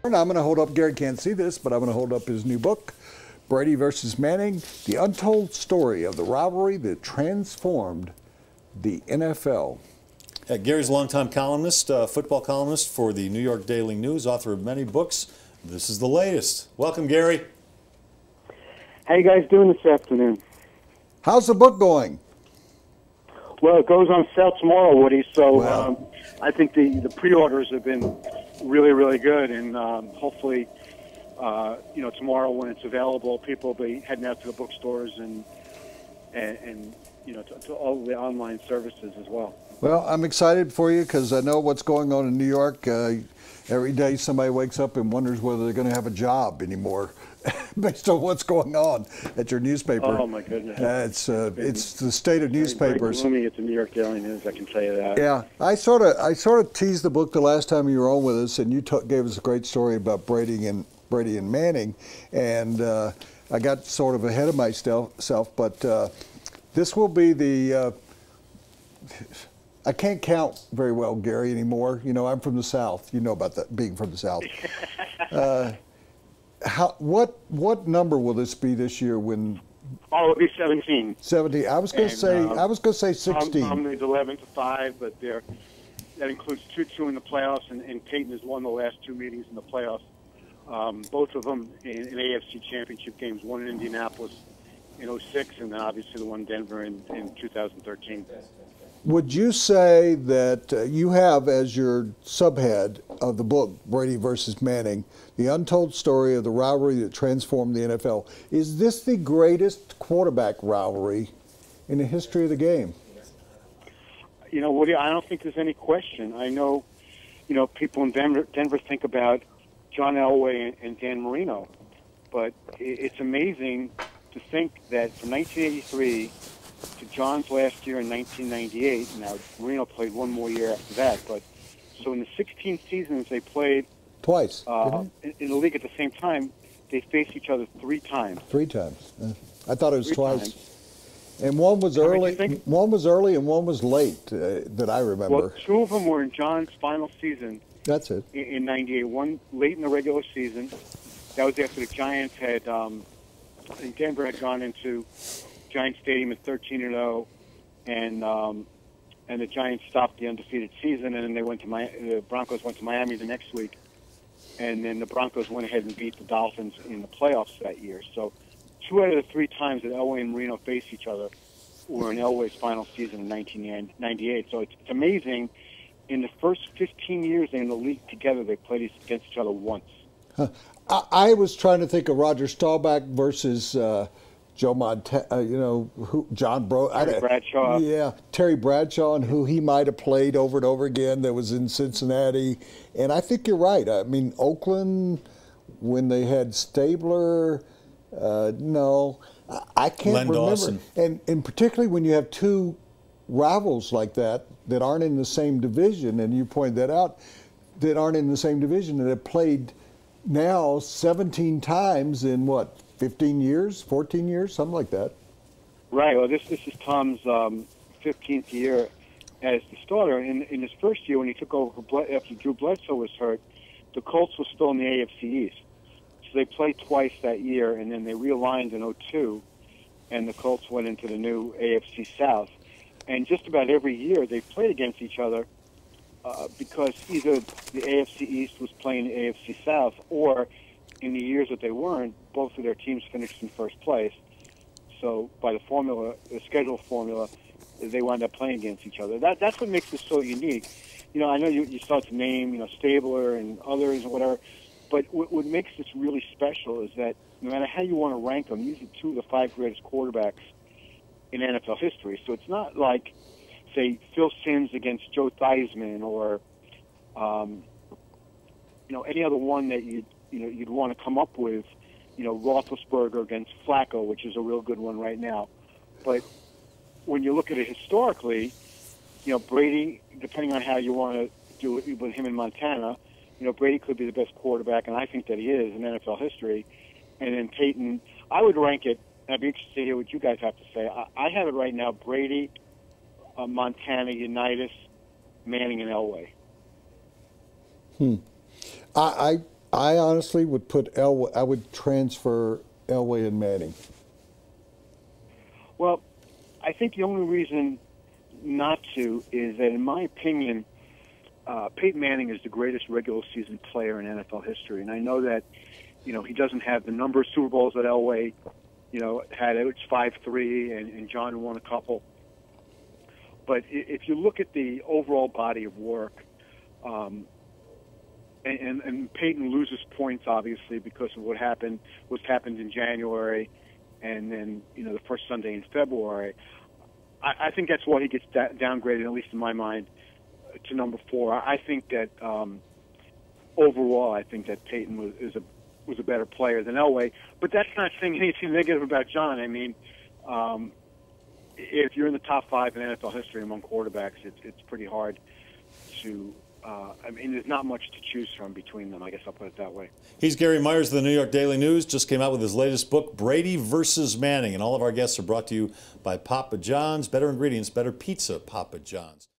And I'm going to hold up, Gary can't see this, but I'm going to hold up his new book, Brady versus Manning, the untold story of the rivalry that transformed the NFL. Gary's a longtime columnist, football columnist for the New York Daily News, author of many books. This is the latest. Welcome, Gary. How you guys doing this afternoon? How's the book going? Well, it goes on sale tomorrow, Woody, so Wow. I think the pre-orders have been really, really good, and hopefully, tomorrow when it's available, people will be heading out to the bookstores and to all the online services as well. Well, I'm excited for you because I know what's going on in New York. Every day somebody wakes up and wonders whether they're going to have a job anymore based on what's going on at your newspaper. Oh, my goodness. It's the state of newspapers. Very gloomy at the New York Daily News, I can tell you that. Yeah, I sort of teased the book the last time you were on with us, and you gave us a great story about Brady and Manning, and I got sort of ahead of myself, but this will be the. I can't count very well, Gary, anymore. You know, I'm from the South. You know about that, being from the South. What number will this be this year? When? Oh, it'll be 17. 17. I was going to say 16. Tom is 11-5, but that includes 2-2 in the playoffs, and Peyton has won the last 2 meetings in the playoffs. Both of them in AFC championship games. One in Indianapolis in 06, and then obviously the one in Denver in 2013. Would you say that you have as your subhead of the book, Brady versus Manning, the untold story of the rivalry that transformed the NFL? Is this the greatest quarterback rivalry in the history of the game? You know, Woody, I don't think there's any question. I know, people in Denver think about John Elway and Dan Marino, but it's amazing to think that from 1983 to John's last year in 1998. Now, Marino played one more year after that, but so in the 16 seasons they played twice in the league at the same time, they faced each other 3 times. 3 times. I thought it was 3 twice. times. And one was early. One was early, and one was late. That I remember. Well, 2 of them were in John's final season. That's it. In '98, one late in the regular season. That was after the Giants had, Denver had gone into Giants Stadium at 13-0, and the Giants stopped the undefeated season, and then the Broncos went to Miami the next week, and then the Broncos went ahead and beat the Dolphins in the playoffs that year. So 2 out of the 3 times that Elway and Marino faced each other were in Elway's final season in 1998. So it's amazing. In the first 15 years in the league together, they played against each other once. Huh. I was trying to think of Roger Staubach versus Joe Montana, John Terry Bradshaw. Yeah, Terry Bradshaw, and who he might have played over and over again that was in Cincinnati. And I think you're right. I mean, Oakland, when they had Stabler, no, I can't Len remember. Dawson. And particularly when you have 2 rivals like that aren't in the same division, and you pointed that out, that aren't in the same division, that have played now 17 times in what, 15 years, 14 years, something like that. Right. Well, this is Tom's 15th year as the starter. In his first year, when he took over after Drew Bledsoe was hurt, the Colts were still in the AFC East. So they played twice that year, and then they realigned in 2002, and the Colts went into the new AFC South. And just about every year they played against each other because either the AFC East was playing the AFC South, or in the years that they weren't, both of their teams finished in first place. So by the schedule formula, they wound up playing against each other. That's what makes this so unique. I know you start to name, Stabler and others and whatever, but what makes this really special is that no matter how you want to rank them, these are 2 of the 5 greatest quarterbacks in NFL history. So it's not like, say, Phil Simms against Joe Theismann, or any other one that you'd want to come up with, Roethlisberger against Flacco, which is a real good one right now. But when you look at it historically, Brady, depending on how you want to do it with him in Montana, Brady could be the best quarterback, and I think that he is in NFL history. And then Peyton, I would rank it. I'd be interested to hear what you guys have to say. I have it right now: Brady, Montana, Unitas, Manning, and Elway. I I honestly would put Elway. I would transfer Elway and Manning. Well, I think the only reason not to is that, in my opinion, Peyton Manning is the greatest regular season player in NFL history, and I know that, he doesn't have the number of Super Bowls that Elway, had. It's 5-3, and John won a couple. But if you look at the overall body of work, and Peyton loses points obviously because of what happened in January, and then the first Sunday in February. I think that's why he gets downgraded, at least in my mind, to number 4. I think that overall, I think that Peyton was a better player than Elway. But that's not saying anything negative about John. I mean, if you're in the top 5 in NFL history among quarterbacks, it's pretty hard to. There's not much to choose from between them. I guess I'll put it that way. He's Gary Myers of the New York Daily News. Just came out with his latest book, Brady versus Manning. And all of our guests are brought to you by Papa John's. Better ingredients, better pizza, Papa John's.